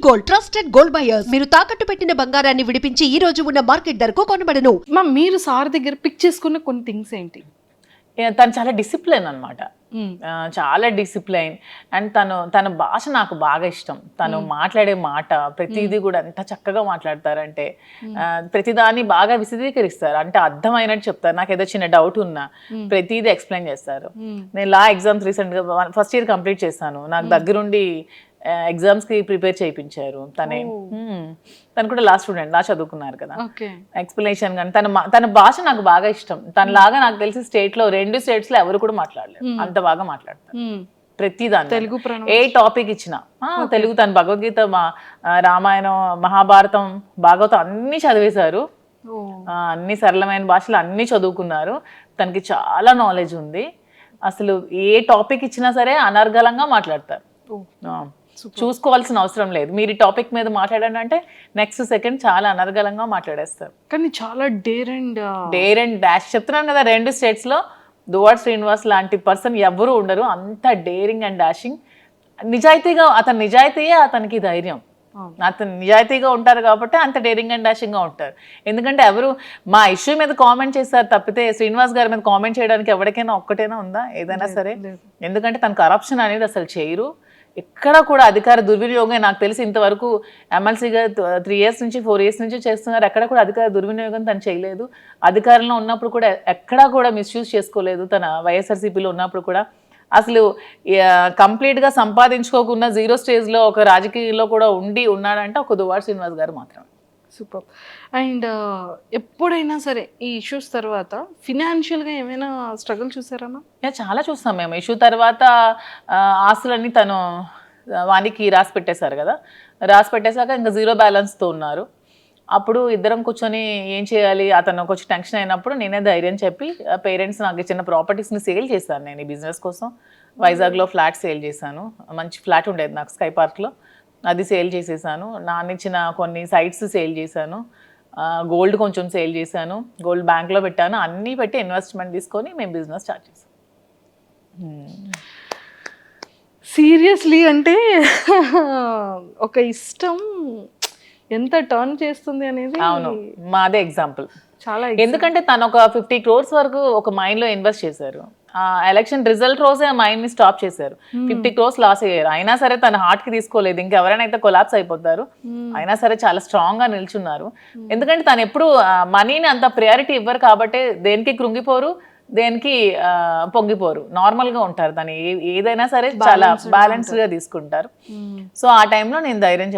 Gold, trusted gold buyers. మీరు తాకట్టు పెట్టిన బంగారాన్ని విడిపించి ఈ రోజు ఉన్న మార్కెట్ ధరకు కొనబడను. మీరు సార్ దగ్గర పిక్ చేసుకున్న కొన్ని థింగ్స్ ఏంటి? తను చాలా డిసిప్లైన్ అనమాట, చాలా డిసిప్లైన్. అండ్ తన భాష నాకు బాగా ఇష్టం. తను మాట్లాడే మాట ప్రతిదీ కూడా ఎంత చక్కగా మాట్లాడతారంటే ప్రతిదాన్ని బాగా విశదీకరిస్తారు, అంటే అర్థమైనట్టు చెప్తారు. నాకు ఏదో చిన్న డౌట్ ఉన్నా ప్రతిదీ ఎక్స్ప్లెయిన్ చేస్తారు. నేను లా ఎగ్జామ్స్ రీసెంట్గా ఫస్ట్ ఇయర్ కంప్లీట్ చేశాను. నాకు దగ్గరుండి ఎగ్జామ్స్ కి ప్రిపేర్ చేయించారు. తను కూడా లా స్టూడెంట్, లా చదువుకున్నారు కదా. ఎక్స్ప్లెనేషన్ కానీ తన భాష నాకు బాగా ఇష్టం. తనలాగా నాకు తెలిసి స్టేట్ లో 2 స్టేట్స్ లో ఎవరు కూడా మాట్లాడలేరు, అంత బాగా మాట్లాడతారు ప్రతిదాన్ని. తెలుగు ఏ టాపిక్ ఇచ్చినా తెలుగు. తన భగవద్గీత, రామాయణం, మహాభారతం, భాగవతం అన్ని చదివేశారు. అన్ని సరళమైన భాషలు అన్ని చదువుకున్నారు. తనకి చాలా నాలెడ్జ్ ఉంది. అసలు ఏ టాపిక్ ఇచ్చినా సరే అనర్గళంగా మాట్లాడతారు. చూసుకోవాల్సిన అవసరం లేదు. మీరు ఈ టాపిక్ మీద మాట్లాడండి అంటే నెక్స్ట్ సెకండ్ చాలా అనర్గళంగా మాట్లాడేస్తారు. కానీ చాలా డేర్ అండ్ డాష్ చెప్తున్నాను కదా, 2 స్టేట్స్ లో దువ్వాడ శ్రీనివాస్ లాంటి పర్సన్ ఎవరు ఉండరు. అంత డేరింగ్ అండ్ డాషింగ్. నిజాయితీయే అతనికి ధైర్యం. అతను నిజాయితీగా ఉంటారు కాబట్టి అంత డేరింగ్ అండ్ డాషింగ్ గా ఉంటారు. ఎందుకంటే ఎవరు మా ఇష్యూ మీద కామెంట్ చేస్తారు తప్పితే శ్రీనివాస్ గారి మీద కామెంట్ చేయడానికి ఎవరికైనా ఒక్కటైనా ఉందా ఏదైనా సరే? ఎందుకంటే తను కరప్షన్ అనేది అసలు చేయరు. ఎక్కడ కూడా అధికార దుర్వినియోగం నాకు తెలిసి ఇంతవరకు ఎమ్మెల్సీగా 3 years నుంచి 4 years నుంచి చేస్తున్నారు. ఎక్కడ కూడా అధికార దుర్వినియోగం తను చేయలేదు. అధికారంలో ఉన్నప్పుడు కూడా ఎక్కడా కూడా మిస్యూజ్ చేసుకోలేదు. తన వైఎస్ఆర్సీపీలో ఉన్నప్పుడు కూడా అసలు కంప్లీట్గా సంపాదించుకోకుండా 0 స్టేజ్లో ఒక రాజకీయంలో కూడా ఉన్నాడంటే ఒక దువ్వాడ శ్రీనివాస్ గారు మాత్రమే. సూపర్. అండ్ ఎప్పుడైనా సరే ఈ ఇష్యూస్ తర్వాత ఫినాన్షియల్గా ఏమైనా స్ట్రగుల్ చూసారమ్మా? చాలా చూస్తాం మేము. ఇష్యూ తర్వాత ఆస్తులన్నీ తను వానికి రాసి పెట్టేశారు కదా. రాసి పెట్టేశాక ఇంకా 0 బ్యాలెన్స్తో ఉన్నారు. అప్పుడు ఇద్దరం కూర్చొని ఏం చేయాలి, అతను కొంచెం టెన్షన్ అయినప్పుడు నేనే ధైర్యం చెప్పి పేరెంట్స్ నాకు ఇచ్చిన ప్రాపర్టీస్ని సేల్ చేశాను. నేను ఈ బిజినెస్ కోసం వైజాగ్లో ఫ్లాట్ సేల్ చేశాను. మంచి ఫ్లాట్ ఉండేది నాకు స్కై పార్క్లో, అది సేల్ చేసేసాను. నాన్నిచ్చిన కొన్ని సైట్స్ సేల్ చేశాను. గోల్డ్ కొంచెం సేల్ చేశాను. గోల్డ్ బ్యాంక్లో పెట్టాను. అన్నీ పెట్టి ఇన్వెస్ట్మెంట్ తీసుకొని మేము బిజినెస్ స్టార్ట్ చేసాం. సీరియస్లీ అంటే ఒక ఇష్టం ఎంత టర్న్ చేస్తుంది అనేది. అవును, మాదే ఎగ్జాంపుల్. చాలా. ఎందుకంటే తను ఒక 50 crores వరకు ఒక మైండ్లో ఇన్వెస్ట్ చేశారు. ఎలక్షన్ రిజల్ట్ రోజే ఆ మైండ్ ని స్టాప్ చేశారు. 50 crores లాస్ అయ్యారు. అయినా సరే తన హార్ట్ కి తీసుకోలేదు. ఇంకెవరైనా అయితే కొలాప్స్ అయిపోతారు. అయినా సరే చాలా స్ట్రాంగ్ గా నిల్చున్నారు. ఎందుకంటే తను ఎప్పుడు మనీని అంత ప్రయారిటీ ఇవ్వరు కాబట్టి దేనికి కృంగిపోరు, దేనికి పొంగిపోరు, నార్మల్ గా ఉంటారు. తను ఏదైనా సరే చాలా బ్యాలెన్స్డ్ గా తీసుకుంటారు. సో ఆ టైంలో నేను ధైర్యం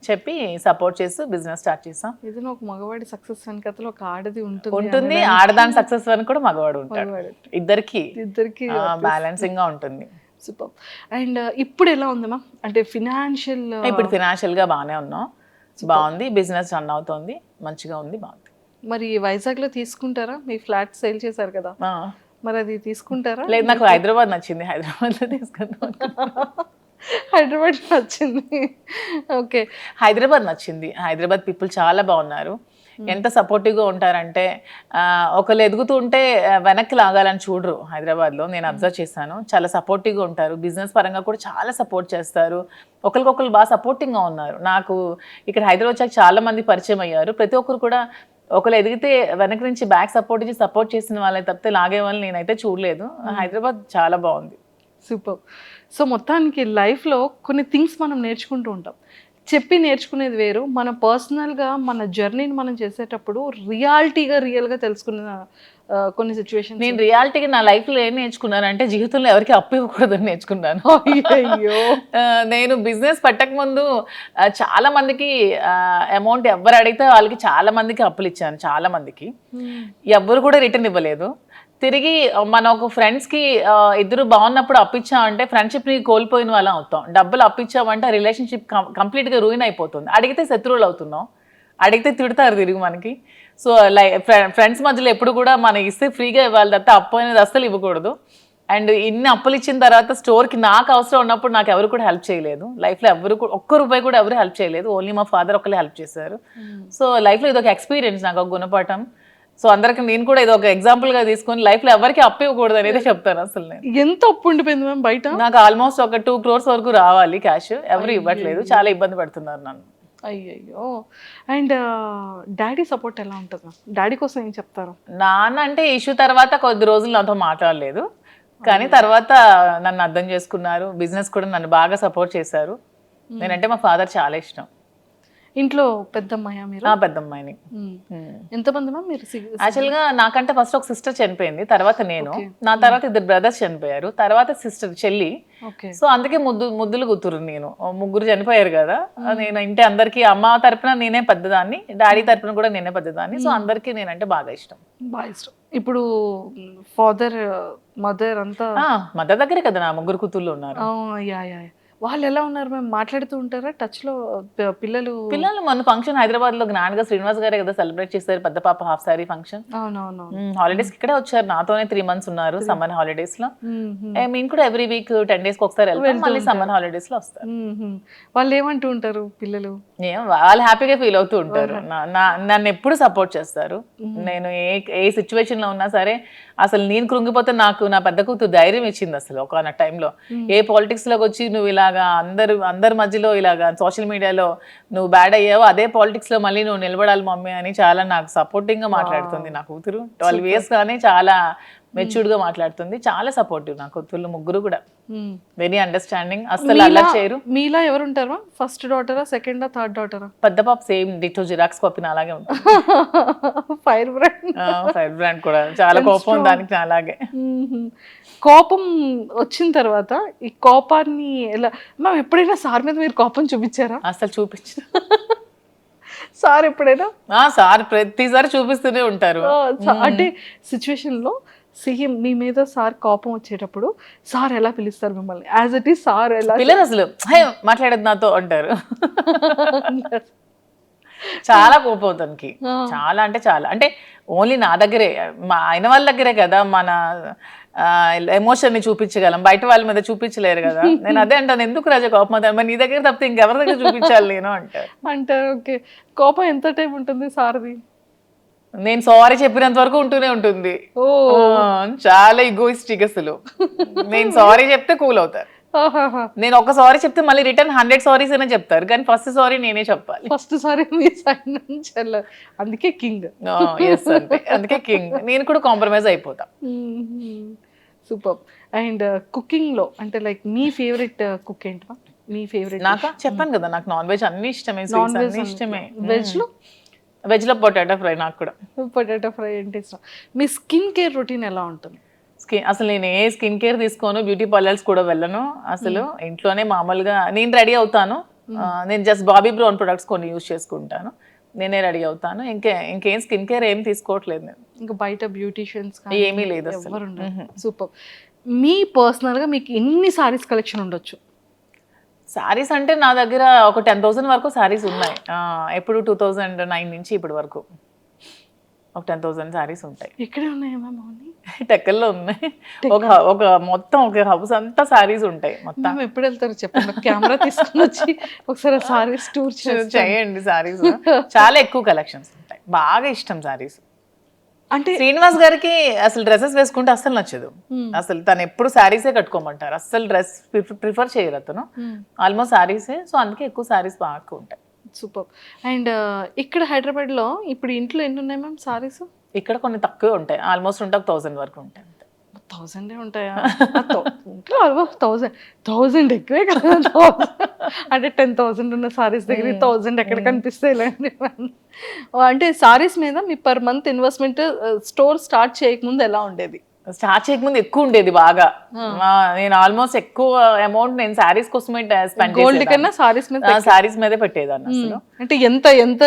చెప్పి సపోర్ట్ చేస్తూ బిజినెస్ స్టార్ట్ చేసాం. ఏదైనా ఒక మగవాడి సక్సెస్ వెనకతలో ఒక ఆడది ఉంటుంది. ఆడదాని సక్సెస్ వెనక కూడా మగవాడు ఉంటాడు. ఇద్దరికి బ్యాలెన్సింగ్ గా ఉంటుంది. సూపర్. అండ్ ఇప్పుడు ఎలా ఉంది మ్యామ్? అంటే ఇప్పుడు ఫినాన్షియల్ గా బాగానే ఉన్నాం. బాగుంది, బిజినెస్ రన్ అవుతుంది, మంచిగా ఉంది, బాగుంది. మరి వైజాగ్ లో తీసుకుంటారా? మీ ఫ్లాట్ సేల్ చేశారు కదా, మరి అది తీసుకుంటారా? లేదు, నాకు హైదరాబాద్ నచ్చింది. హైదరాబాద్ లో తీసుకుందాం. హైదరాబాద్ నచ్చింది. ఓకే, హైదరాబాద్ నచ్చింది. హైదరాబాద్ పీపుల్ చాలా బాగున్నారు. ఎంత సపోర్టివ్గా ఉంటారంటే ఒకళ్ళు ఎదుగుతూ ఉంటే వెనక్కి లాగాలని చూడరు. హైదరాబాద్లో నేను అబ్జర్వ్ చేశాను. చాలా సపోర్టివ్గా ఉంటారు. బిజినెస్ పరంగా కూడా చాలా సపోర్ట్ చేస్తారు. ఒకరికొకరు బాగా సపోర్టింగ్గా ఉన్నారు. నాకు ఇక్కడ హైదరాబాద్ వచ్చాక చాలా మంది పరిచయం అయ్యారు. ప్రతి ఒక్కరు కూడా ఒకరు ఎదిగితే వెనక నుంచి బ్యాక్ సపోర్ట్ చేసిన వాళ్ళని తప్పితే లాగే వాళ్ళని నేనైతే చూడలేదు. హైదరాబాద్ చాలా బాగుంది. సూపర్. సో మొత్తానికి లైఫ్లో కొన్ని థింగ్స్ మనం నేర్చుకుంటూ ఉంటాం. చెప్పి నేర్చుకునేది వేరు, మన పర్సనల్గా మన జర్నీని మనం చేసేటప్పుడు రియల్గా తెలుసుకున్న కొన్ని సిచ్యువేషన్. నేను రియాలిటీగా నా లైఫ్లో ఏం నేర్చుకున్నానంటే జీవితంలో ఎవరికి అప్పు ఇవ్వకూడదని నేర్చుకున్నాను. అయ్యో, నేను బిజినెస్ పెట్టకముందు చాలా మందికి అమౌంట్ ఎవరు అడిగితే వాళ్ళకి చాలా మందికి అప్పులు ఇచ్చాను. చాలా మందికి ఎవరు కూడా రిటర్న్ ఇవ్వలేదు. తిరిగి మన ఒక ఫ్రెండ్స్కి ఇద్దరు బాగున్నప్పుడు అప్పించామంటే ఫ్రెండ్షిప్ని కోల్పోయిన వాళ్ళం అవుతాం. డబ్బులు అప్పించామంటే రిలేషన్షిప్ కంప్లీట్గా రూయిన్ అయిపోతుంది. అడిగితే శత్రువులు అవుతున్నాం, అడిగితే తిడతారు తిరిగి మనకి. సో ఫ్రెండ్స్ మధ్యలో ఎప్పుడు కూడా మనం ఇస్తే ఫ్రీగా ఇవ్వాలి తప్ప అప్పు అనేది అస్సలు ఇవ్వకూడదు. అండ్ ఇన్ని అప్పులు ఇచ్చిన తర్వాత స్టోర్కి నాకు అవసరం ఉన్నప్పుడు నాకు ఎవరు కూడా హెల్ప్ చేయలేదు. లైఫ్లో ఎవరు కూడా ₹1 కూడా ఎవరు హెల్ప్ చేయలేదు. ఓన్లీ మా ఫాదర్ ఒకళ్ళే హెల్ప్ చేశారు. సో లైఫ్లో ఇది ఒక ఎక్స్పీరియన్స్, నాకు ఒక గుణపాఠం. సో అందరికి నేను కూడా ఇది ఒక ఎగ్జాంపుల్ గా తీసుకొని లైఫ్ లో ఎవరికి అప్పు ఇవ్వకూడదు అనేది చెప్తాను అసలు నేను. ఎంత అప్పు ఉండిపోయింది మ్యామ్ బయట? నాకు ఆల్మోస్ట్ ఒక 2 crores వరకు రావాలి క్యాష్, ఎవరు ఇవ్వట్లేదు, చాలా ఇబ్బంది పడుతున్నారు నన్ను. అయ్యయ్యో. అండ్ డాడీ సపోర్ట్ ఎలా ఉంటుంది మ్యామ్? డాడీ కోసం ఏం చెప్తారు? నాన్న అంటే ఇష్యూ తర్వాత కొద్ది రోజులు నాతో మాట్లాడలేదు, కానీ తర్వాత నన్ను అర్థం చేసుకున్నారు, బిజినెస్ కూడా నన్ను బాగా సపోర్ట్ చేశారు. నేనంటే మా ఫాదర్ చాలా ఇష్టం. ఇంట్లో పెద్దమ్మాయా మీరు? పెద్దమ్మాయిని. ఎంతమంది మ్యామ్ మీరు? యాక్చువల్గా నాకంటే ఫస్ట్ ఒక సిస్టర్ చనిపోయింది, తర్వాత నేను, నా తర్వాత 2 brothers చనిపోయారు, తర్వాత సిస్టర్ చెల్లి. ఓకే. సో అందుకే ముద్దులు కూతురు నేను. 3 చనిపోయారు కదా, నేను ఇంటి అందరికి అమ్మ తరపున నేనే పెద్దదాన్ని, డాడీ తరపున కూడా నేనే పెద్దదాన్ని. సో అందరికి నేనంటే బాగా ఇష్టం. బాగా ఇష్టం. ఇప్పుడు ఫాదర్ మదర్ అంతా మదర్ దగ్గరే కదా నా 3 కూతుర్లు ఉన్నారు. Yeah yeah. వాళ్ళు ఎలా ఉన్నారు మ్యామ్? మాట్లాడుతూ ఉంటారా టచ్ లో? పిల్లలు మన ఫంక్షన్ హైదరాబాద్ లో గ్రాండ్ గా శ్రీనివాస్ గారే కదా సెలబ్రేట్ చేశారు, పెద్ద పాప హాఫ్ సారీ ఫంక్షన్. అవునవును. హాలిడేస్ ఇక్కడే వచ్చారు, నాతోనే 3 months ఉన్నారు సమ్మర్ హాలిడేస్ లో. మేము కూడా ఎవ్రీ వీక్ 10 days ఒకసారి వెళ్తాం, మళ్ళీ సమ్మర్ హాలిడేస్ లో వస్తారు. వాళ్ళు ఏమంటూ ఉంటారు పిల్లలు? వాళ్ళు హ్యాపీగా ఫీల్ అవుతూ ఉంటారు, నన్ను ఎప్పుడు సపోర్ట్ చేస్తారు. నేను ఏ సిచ్యువేషన్ లో ఉన్నా సరే, అసలు నేను కృంగిపోతే నాకు నా పెద్ద కూతురు ధైర్యం ఇచ్చింది. అసలు ఒక టైంలో ఏ పాలిటిక్స్ లోకి వచ్చి నువ్వు ఇలాగా అందరి మధ్యలో ఇలాగా సోషల్ మీడియాలో నువ్వు బ్యాడ్ అయ్యావు, అదే పాలిటిక్స్ లో మళ్ళీ నువ్వు నిలబడాలి మమ్మీ అని చాలా నాకు సపోర్టింగ్ గా మాట్లాడుతుంది నా కూతురు. 12 years గానే చాలా మెచ్యూర్డ్ గా మాట్లాడుతుంది, చాలా సపోర్టివ్ నా కూతుర్లు 3 కూడా. వెరీ అండర్స్టాండింగ్, అసలు అల్లరి చేయరు. మీలా ఎవరు ఉంటారు? ఫస్ట్ డాటరా, సెకండా, థర్డ్ డాటరా? పెద్ద పాప సేమ్ డిటో జిరాక్స్ కాపీ అలాగే ఉంటుంది. ఫైర్ బ్రాండ్ కూడా చాలా కోపం దానికి అలాగే. కోపం వచ్చిన తర్వాత ఈ కోపాన్ని ఎలా మ్యామ్? ఎప్పుడైనా సార్ మీద మీరు కోపం చూపించారా? అసలు చూపించు. సార్ ఎప్పుడైనా? సార్ ప్రతిసారి చూపిస్తూనే ఉంటారు. అంటే సిచ్యువేషన్ లో సేమ్ మీ మీద సార్ కోపం వచ్చేటప్పుడు సార్ ఎలా పిలుస్తారు మిమ్మల్ని? యాజ్ ఇట్ ఈస్ సార్ ఎలా పిల్లలు అసలు మాట్లాడేది నాతో అంటారు. చాలా కోపం తనకి, చాలా అంటే చాలా. అంటే ఓన్లీ నా దగ్గరే, మా ఆయన వాళ్ళ దగ్గరే కదా మన ఎమోషన్ ని చూపించగలం, బయట వాళ్ళ మీద చూపించలేరు కదా. నేను అదే అంటాను, ఎందుకు రాజా కోపం అవుతాను, మరి నీ దగ్గర తప్పితే ఇంకెవరి దగ్గర చూపించాలి నేను అంటారు. ఓకే. కోపం ఎంత టైం ఉంటుంది సార్ది? నేను సారీ చెప్పినంత వరకు ఉంటూనే ఉంటుంది. చాలా ఈగోయిస్టిక్ అసలు. నేను సారీ చెప్తే కూల్ అవుతారు, నేను ఒక సారీ చెప్తే మళ్ళీ రిటర్న్ 100 సారీస్ అయినా చెప్తారు, కానీ ఫస్ట్ సారీ నేనే చెప్పాలి. ఫస్ట్ సారీ మీ సైడ్ నుంచి. అందుకే కింగ్. అందుకే కింగ్. నేను కూడా కాంప్రమైజ్ అయిపోతా. సూపర్. అండ్ కుకింగ్ లో అంటే లైక్ మీ ఫేవరెట్ కుక్ ఏంటి? మీ ఫేవరెట్? నాకు చెప్పాను కదా, నాకు నాన్ వెజ్ అన్ని ఇష్టమే. నాన్ వెజ్ ఇష్టమే. వెజ్ లో పొటాటో ఫ్రై. నాకు కూడా పొటాటో ఫ్రై అంటే ఇష్టం. మీ స్కిన్ కేర్ రొటీన్ ఎలా ఉంటుంది? అసలు నేను ఏ స్కిన్ కేర్ తీసుకోను, బ్యూటీ పార్లర్స్ కూడా వెళ్ళను అసలు. ఇంట్లోనే మామూలుగా నేను రెడీ అవుతాను. నేను జస్ట్ బాబీ బ్రౌన్ ప్రొడక్ట్స్ కొన్ని యూజ్ చేసుకుంటాను, నేనే రెడీ అవుతాను. ఇంకేం స్కిన్ కేర్ ఏం తీసుకోవట్లేదు నేను. ఇంకా బయట బ్యూటీషియన్స్ ఏమీ లేదు అసలు. సూపర్. మీ పర్సనల్ గా మీకు ఎన్ని సారీస్ కలెక్షన్ ఉండొచ్చు? సారీస్ అంటే నా దగ్గర ఒక 10,000 వరకు సారీస్ ఉన్నాయి. ఎప్పుడు 2009 నుంచి ఇప్పటి వరకు ఒక 10,000 సారీస్ ఉంటాయి. ఇక్కడే ఉన్నాయా మ్యామ్? టెక్కల్లో ఉన్నాయి. ఒక మొత్తం ఒక హౌస్ అంతా సారీస్ ఉంటాయి మొత్తం. ఎప్పుడు వెళ్తారు చెప్పండి, కెమెరా తీసుకుని వచ్చి ఒకసారి సారీస్ టూర్ చేయండి. సారీస్ చాలా ఎక్కువ కలెక్షన్స్ ఉంటాయి, బాగా ఇష్టం సారీస్. అంటే శ్రీనివాస్ గారికి అసలు డ్రెస్సెస్ వేసుకుంటే అస్సలు నచ్చదు. అసలు తను ఎప్పుడు శారీసే కట్టుకోమంటారు, అస్సలు డ్రెస్ ప్రిఫర్ చేయరు అతను. ఆల్మోస్ట్ శారీసే. సో అందుకే ఎక్కువ శారీస్ బాగా ఉంటాయి. సూపర్. అండ్ ఇక్కడ హైదరాబాద్ లో ఇప్పుడు ఇంట్లో ఎన్ని ఉన్నాయి మ్యామ్ సారీస్? ఇక్కడ కొన్ని తక్కువే ఉంటాయి, ఆల్మోస్ట్ ఉంటే 1,000 వరకు ఉంటాయి. 1000 ఉంటాయా? 1000 ఎక్కువే కదా. అంటే 10,000 ఉన్న సారీస్ దగ్గర 1000 ఎక్కడ కనిపిస్తాయి? అంటే సారీస్ మీద మీ per month investment store start చేయకముందు ఎలా ఉండేది? స్టార్ట్ చేయకముందు ఎక్కువ ఉండేది బాగా. నేను ఆల్మోస్ట్ ఎక్కువ అమౌంట్ నేను సారీస్ కోసమే స్పెండ్ చేసేదాన్ని. గోల్డ్ కన్నా సారీస్ మీదే పెట్టేదాన్ని అసలు. అంటే ఎంత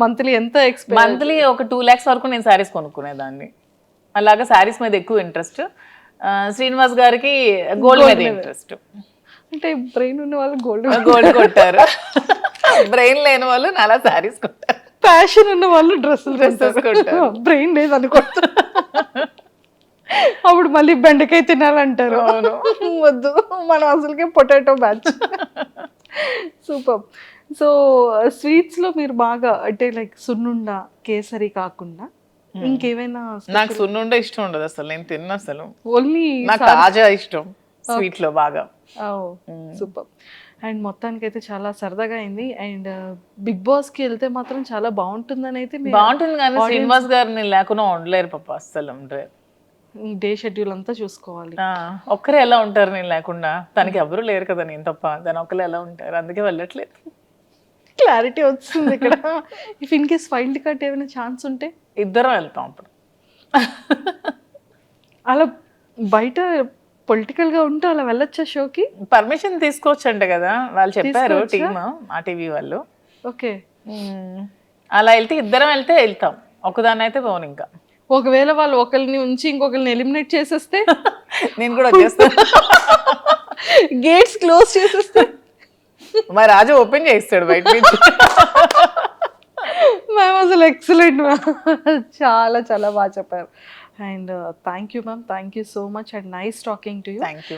మంత్లీ మంత్లీ ఒక 2 lakhs వరకు నేను సారీస్ కొనుక్కునేదాన్ని. అలాగా సారీస్ మీద ఎక్కువ ఇంట్రెస్ట్. శ్రీనివాస్ గారికి గోల్డ్ మీద ఇంట్రెస్ట్. అంటే బ్రెయిన్ ఉన్న వాళ్ళు గోల్డ్ కొట్టారు, బ్రెయిన్ లేని వాళ్ళు అలా సారీస్ కొట్టారు. ప్యాషన్ ఉన్న వాళ్ళు డ్రెస్సెస్ కొట్టారు. బ్రెయిన్ లేదు అనుకుంటారు. అప్పుడు మళ్ళీ బెండకాయ తినాలంటారు. వద్దు, మనం అసలుకే potato batch. Super. So sweets లో మీరు బాగా అంటే లైక్ సున్నుండ, కేసరి కాకుండా ఇంకేమైనా నాకు సున్నుండ ఇష్టం ఉండదు అసలు, నేను తిన్న అసలు. ఓన్లీ నాకు కాజా ఇష్టం స్వీట్ లో బాగా. సూపర్. అండ్ మొత్తానికి అయితే చాలా సరదాగా అయింది. అండ్ బిగ్ బాస్ కి వెళ్తే మాత్రం చాలా బాగుంటుందని అయితే బాగుంటుంది కానీ శ్రీనివాస్ గారిని లేకుండా ఉండలేరు పాప, అస్సలు ఉండలేరు. డే షెడ్యూల్ అంతా చూసుకోవాలి. ఒక్కరే ఎలా ఉంటారు నేను లేకుండా? తనకి ఎవరు లేరు కదా నేను తప్ప, దాని ఒక్కరు ఎలా ఉంటారు, అందుకే వెళ్ళట్లేదు. క్లారిటీ వస్తుంది ఇక్కడ. If in case wild card ఏమైనా ఛాన్స్ ఉంటే ఇద్దరం వెళ్తాం అప్పుడు. అలా బయట పొలిటికల్ గా ఉంటే అలా వెళ్ళొచ్చా షోకి? పర్మిషన్ తీసుకోవచ్చు అంట కదా వాళ్ళు చెప్పారు, టీమ్ ఆ టీవీ వాళ్ళు. ఓకే. అలా వెళ్తే ఇద్దరం వెళ్తాం, ఒకదాన్ని అయితే పోను. ఇంకా ఒకవేళ వాళ్ళు ఒకరిని ఉంచి ఇంకొకరిని ఎలిమినేట్ చేసేస్తే నేను కూడా వచ్చేస్తాను. గేట్స్ క్లోజ్ చేసేస్తే మా రాజు ఓపెన్ చేయిస్తాడు బయట నుంచి. మ్యామ్ అసలు ఎక్సలెంట్ మ్యామ్, చాలా చాలా బాగా చెప్పారు. And thank you ma'am, thank you so much and nice talking to you. Thank you.